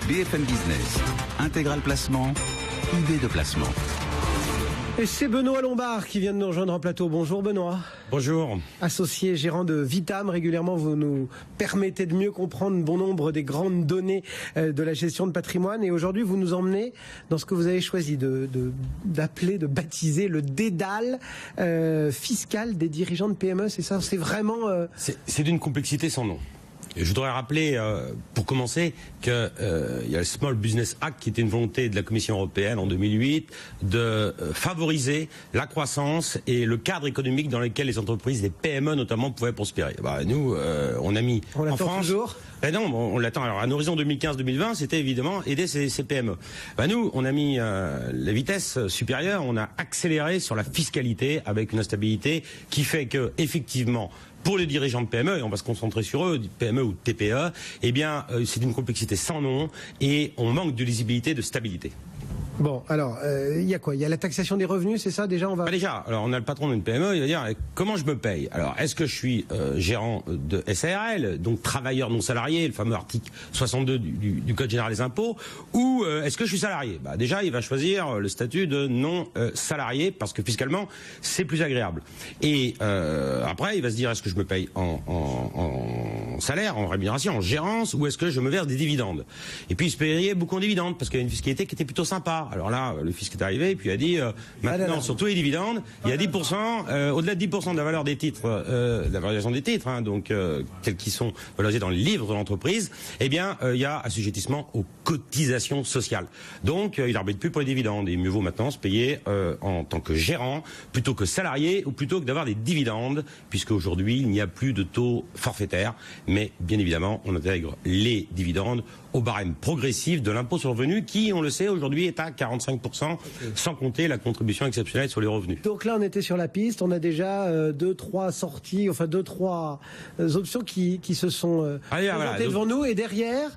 BFM Business, Intégral Placement, idée de placement. Et c'est Benoît Lombard qui vient de nous rejoindre en plateau. Bonjour Benoît. Bonjour. Associé gérant de Vitam, régulièrement vous nous permettez de mieux comprendre bon nombre des grandes données de la gestion de patrimoine. Et aujourd'hui vous nous emmenez dans ce que vous avez choisi d'appeler, de baptiser le dédale fiscal des dirigeants de PME. C'est ça, c'est vraiment... C'est d'une complexité sans nom. Je voudrais rappeler, pour commencer, qu'il y a le Small Business Act qui était une volonté de la Commission européenne en 2008 de favoriser la croissance et le cadre économique dans lequel les entreprises, les PME notamment, pouvaient prospérer. Nous, on a mis en France... toujours non, on l'attend. Alors, à un horizon 2015-2020, c'était évidemment aider ces PME. Nous, on a mis la vitesse supérieure, on a accéléré sur la fiscalité avec une instabilité qui fait que, effectivement, pour les dirigeants de PME, et on va se concentrer sur eux, PME ou TPE, eh bien, c'est d'une complexité sans nom et on manque de lisibilité, de stabilité. Bon, alors, il y a quoi? Il y a la taxation des revenus, c'est ça? Déjà, on va... Déjà, alors on a le patron d'une PME, il va dire comment je me paye? Alors, est-ce que je suis gérant de SARL, donc travailleur non salarié, le fameux article 62 du Code général des impôts, ou est-ce que je suis salarié? Déjà, il va choisir le statut de non salarié parce que fiscalement, c'est plus agréable. Et après, il va se dire est-ce que je me paye en salaire, en rémunération, en gérance, ou est-ce que je me verse des dividendes? Et puis, il se payerait beaucoup en dividendes parce qu'il y a une fiscalité qui était plutôt sympa. Alors là, le fisc est arrivé et puis il a dit maintenant, sur tous les dividendes, il y a 10%, au-delà de 10% de la valeur des titres, de la valorisation des titres, donc tels qu'ils sont valorisés dans le livre de l'entreprise, eh bien, il y a assujettissement aux cotisations sociales. Donc, il n'arbitre plus pour les dividendes. Et mieux vaut maintenant se payer en tant que gérant plutôt que salarié ou plutôt que d'avoir des dividendes, puisque aujourd'hui, il n'y a plus de taux forfaitaire, mais bien évidemment, on intègre les dividendes au barème progressif de l'impôt sur le revenu qui, on le sait, aujourd'hui est à 45%, sans compter la contribution exceptionnelle sur les revenus. Donc là, on était sur la piste, on a déjà 2-3 sorties, enfin 2-3 options qui se sont présentées devant nous, et derrière...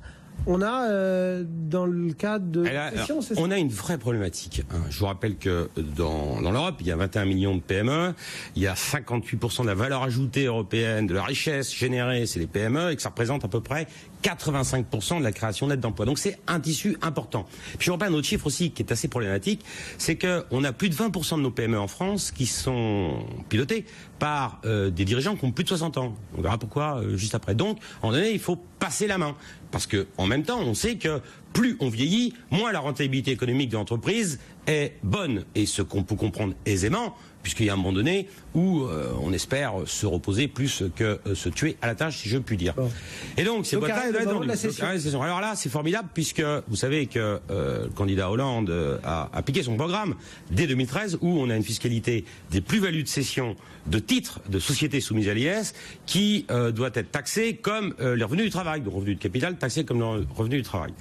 On a, dans le cadre de session, c'est ça ? On a une vraie problématique. Je vous rappelle que dans l'Europe, il y a 21 millions de PME, il y a 58% de la valeur ajoutée européenne, de la richesse générée, c'est les PME, et que ça représente à peu près 85% de la création nette d'emplois. Donc c'est un tissu important. Puis je rappelle un autre chiffre aussi qui est assez problématique, c'est qu'on a plus de 20% de nos PME en France qui sont pilotées par des dirigeants qui ont plus de 60 ans. On verra pourquoi juste après. Donc, à un moment donné, il faut passer la main. Parce que, en même temps, on sait que plus on vieillit, moins la rentabilité économique de l'entreprise est bonne. Et ce qu'on peut comprendre aisément, puisqu'il y a un moment donné où on espère se reposer plus que se tuer à la tâche, si je puis dire. Bon. Et donc, c'est votre cas dans la session. Alors là, c'est formidable, puisque vous savez que le candidat Hollande a appliqué son programme dès 2013, où on a une fiscalité des plus-values de cession de titres de sociétés soumises à l'IS qui doit être taxée comme les revenus du travail, donc revenus de capital taxés comme les revenus du travail.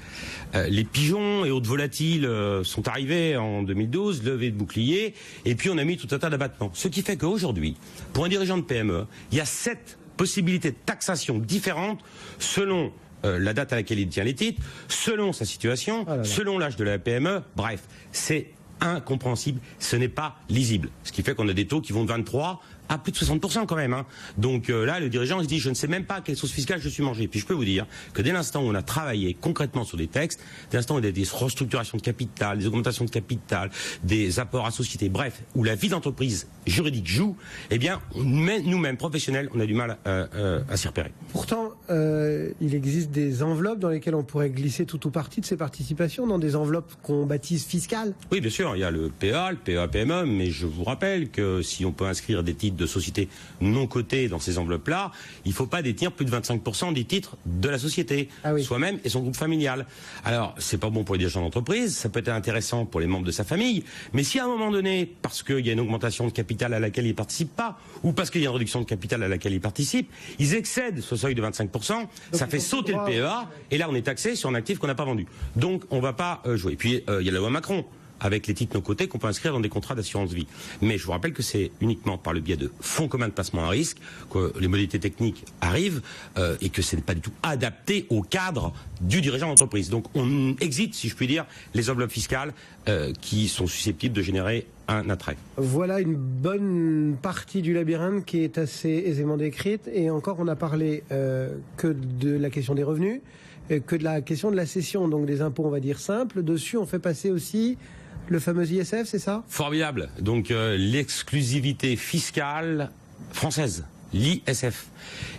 Les pigeons et autres volatiles sont arrivés en 2012, levée de bouclier, et puis on a mis tout un tas d'abattements. Ce qui fait qu'aujourd'hui, pour un dirigeant de PME, il y a 7 possibilités de taxation différentes selon la date à laquelle il tient les titres, selon sa situation, selon l'âge de la PME, bref, c'est incompréhensible, ce n'est pas lisible. Ce qui fait qu'on a des taux qui vont de 23 à plus de 60% quand même. Donc là, le dirigeant il se dit, je ne sais même pas quelle sauce fiscale je suis mangé. Puis je peux vous dire que dès l'instant où on a travaillé concrètement sur des textes, dès l'instant où il y a des restructurations de capital, des augmentations de capital, des apports à société, bref, où la vie d'entreprise juridique joue, eh bien, nous-mêmes, professionnels, on a du mal à s'y repérer. Pourtant, il existe des enveloppes dans lesquelles on pourrait glisser tout ou partie de ces participations, dans des enveloppes qu'on baptise fiscales. Oui, bien sûr, il y a le PEA, le PEA-PME, mais je vous rappelle que si on peut inscrire des titres de sociétés non cotées dans ces enveloppes-là, il ne faut pas détenir plus de 25% des titres de la société, soi-même et son groupe familial. Alors, c'est pas bon pour les dirigeants d'entreprise, ça peut être intéressant pour les membres de sa famille, mais si à un moment donné, parce qu'il y a une augmentation de capital à laquelle ils ne participent pas, ou parce qu'il y a une réduction de capital à laquelle ils participent, ils excèdent ce seuil de 25%, ça fait sauter le PEA, et là on est taxé sur un actif qu'on n'a pas vendu. Donc on ne va pas jouer. Et puis il y a la loi Macron, avec les titres non cotés qu'on peut inscrire dans des contrats d'assurance vie. Mais je vous rappelle que c'est uniquement par le biais de fonds communs de placement à risque que les modalités techniques arrivent et que ce n'est pas du tout adapté au cadre du dirigeant d'entreprise. Donc on exite, si je puis dire, les enveloppes fiscales qui sont susceptibles de générer un attrait. Voilà une bonne partie du labyrinthe qui est assez aisément décrite. Et encore, on n'a parlé que de la question des revenus. que de la question de la cession, donc des impôts, on va dire, simples. Dessus, on fait passer aussi le fameux ISF, c'est ça? Formidable. Donc l'exclusivité fiscale française, l'ISF.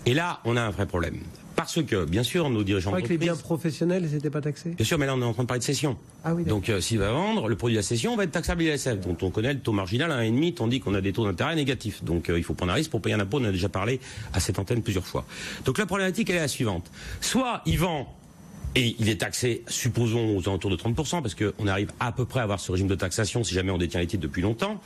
Et là, on a un vrai problème. Parce que, bien sûr, nos dirigeants d'entreprise... d'entreprise... que les biens professionnels n'étaient pas taxés? Bien sûr, mais là, on est en train de parler de cession. Ah oui, donc, s'il va vendre, le produit de la cession va être taxable l'ISF, dont on connaît le taux marginal à 1,5, tandis qu'on a des taux d'intérêt négatifs. Donc, il faut prendre un risque pour payer un impôt. On en a déjà parlé à cette antenne plusieurs fois. Donc, la problématique, elle est la suivante. Soit il vend... Et il est taxé, supposons, aux alentours de 30%, parce qu'on arrive à peu près à avoir ce régime de taxation si jamais on détient les titres depuis longtemps.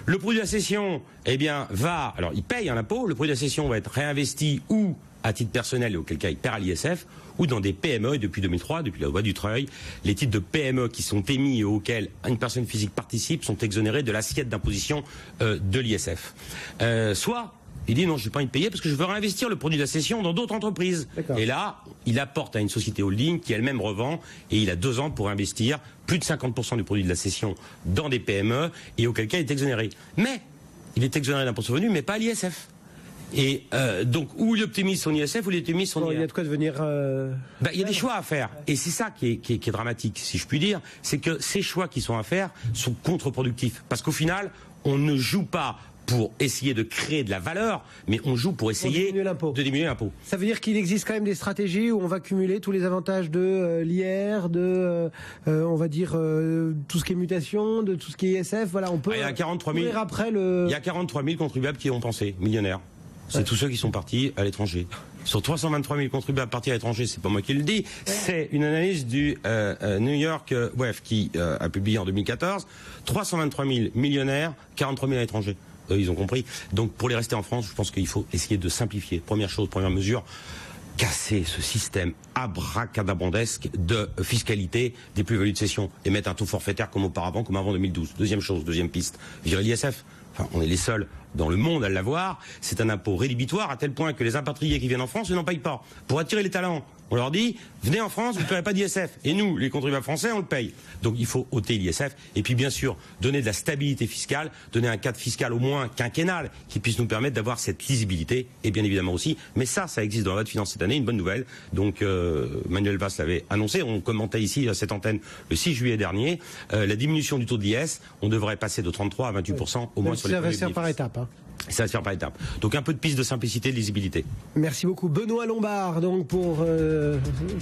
Le produit de la cession, eh bien, alors il paye un impôt, le produit de la cession va être réinvesti ou à titre personnel, et auquel cas il perd à l'ISF, ou dans des PME, et depuis 2003, depuis la loi Dutreil, les titres de PME qui sont émis et auxquels une personne physique participe sont exonérés de l'assiette d'imposition de l'ISF. Soit... il dit non, je n'ai pas envie de payer parce que je veux réinvestir le produit de la cession dans d'autres entreprises. Et là, il apporte à une société holding qui elle-même revend et il a 2 ans pour investir plus de 50% du produit de la cession dans des PME et auquel cas il est exonéré. Mais il est exonéré d'impôt sur le revenu, mais pas à l'ISF. Et donc, ou il optimise son ISF ou il optimise son IR. Il y a de quoi devenir... il y a des choix à faire. Et c'est ça qui est dramatique, si je puis dire. C'est que ces choix qui sont à faire sont contre-productifs. Parce qu'au final, on ne joue pas pour essayer de créer de la valeur, mais on joue pour essayer de diminuer l'impôt. Ça veut dire qu'il existe quand même des stratégies où on va cumuler tous les avantages de l'IR, on va dire, tout ce qui est mutation, de tout ce qui est ISF. Voilà, on peut il y a 43 000, après le... Il y a 43 000 contribuables qui ont pensé, millionnaires. C'est tous ceux qui sont partis à l'étranger. Sur 323 000 contribuables partis à l'étranger, c'est pas moi qui le dis, c'est une analyse du New York WEF qui a publié en 2014. 323 000 millionnaires, 43 000 à l'étranger. Ils ont compris. Donc pour les rester en France, je pense qu'il faut essayer de simplifier. Première chose, première mesure, casser ce système abracadabrandesque de fiscalité des plus-values de cession et mettre un taux forfaitaire comme auparavant, comme avant 2012. Deuxième chose, deuxième piste, virer l'ISF. Enfin, on est les seuls dans le monde à l'avoir. C'est un impôt rédhibitoire à tel point que les impatriés qui viennent en France, ils n'en payent pas. Pour attirer les talents, on leur dit, venez en France, vous ne paierez pas d'ISF. Et nous, les contribuables français, on le paye. Donc il faut ôter l'ISF. Et puis bien sûr, donner de la stabilité fiscale, donner un cadre fiscal au moins quinquennal qui puisse nous permettre d'avoir cette lisibilité. Et bien évidemment aussi, mais ça existe dans la loi de finances cette année, une bonne nouvelle. Donc Manuel Valls l'avait annoncé, on commentait ici à cette antenne le 6 juillet dernier, la diminution du taux de l'IS, on devrait passer de 33 à 28% au moins sur les premiers bénéfices. Ça va se faire par étapes. Hein. Ça va se faire par étapes. Donc un peu de piste de simplicité, de lisibilité. Merci beaucoup. Benoît Lombard, donc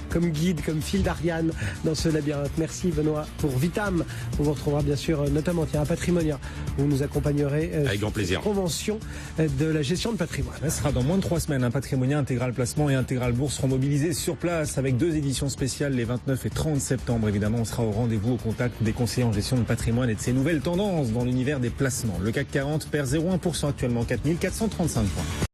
comme guide, comme fil d'Ariane dans ce labyrinthe. Merci Benoît pour Vitam. On vous retrouvera bien sûr notamment à Patrimonia. Vous nous accompagnerez avec grand plaisir. Convention de la gestion de patrimoine. Ce sera dans moins de 3 semaines. Patrimonia, Intégral Placement et Intégral Bourse seront mobilisés sur place avec 2 éditions spéciales les 29 et 30 septembre. Évidemment, on sera au rendez-vous au contact des conseillers en gestion de patrimoine et de ces nouvelles tendances dans l'univers des placements. Le CAC 40 perd 0,1% actuellement, 4435 points.